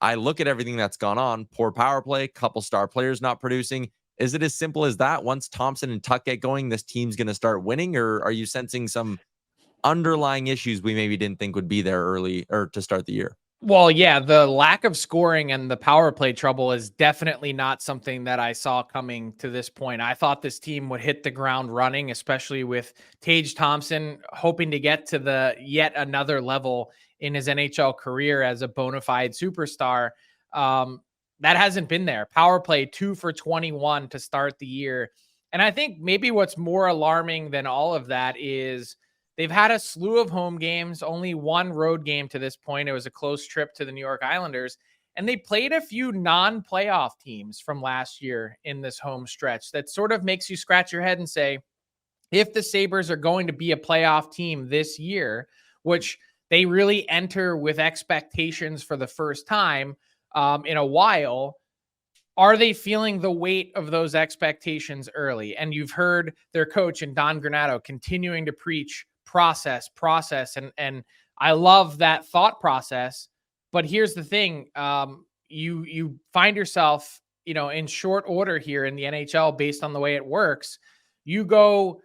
I look at everything that's gone on, poor power play, couple star players not producing. Is it as simple as that? Once Thompson and Tuck get going, this team's going to start winning? Or are you sensing some underlying issues we maybe didn't think would be there early or to start the year? Well, yeah, the lack of scoring and the power play trouble is definitely not something that I saw coming to this point. I thought this team would hit the ground running, especially with Tage Thompson hoping to get to the yet another level in his NHL career as a bona fide superstar. That hasn't been there. Power play 2 for 21 to start the year. And I think maybe what's more alarming than all of that is they've had a slew of home games, only one road game to this point. It was a close trip to the New York Islanders, and they played a few non-playoff teams from last year in this home stretch. That sort of makes you scratch your head and say, if the Sabres are going to be a playoff team this year, which they really enter with expectations for the first time in a while, are they feeling the weight of those expectations early? And you've heard their coach and Don Granato continuing to preach process. And I love that thought process. But here's the thing. You find yourself, in short order here in the NHL based on the way it works. You go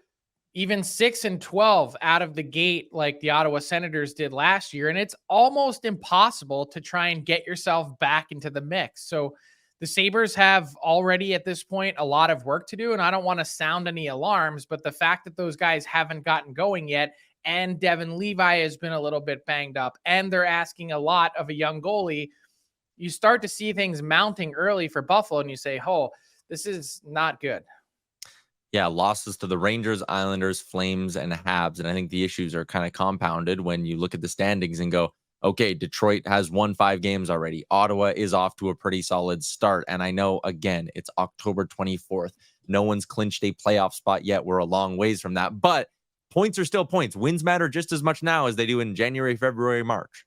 even 6-12 out of the gate like the Ottawa Senators did last year. And it's almost impossible to try and get yourself back into the mix. So the Sabres have already at this point a lot of work to do, and I don't want to sound any alarms, but the fact that those guys haven't gotten going yet, and Devin Levi has been a little bit banged up, and they're asking a lot of a young goalie, you start to see things mounting early for Buffalo, and you say, oh, this is not good. Yeah, losses to the Rangers, Islanders, Flames, and Habs, and I think the issues are kind of compounded when you look at the standings and go, okay, Detroit has won 5 games already. Ottawa is off to a pretty solid start. And I know, again, it's October 24th. No one's clinched a playoff spot yet. We're a long ways from that. But points are still points. Wins matter just as much now as they do in January, February, March.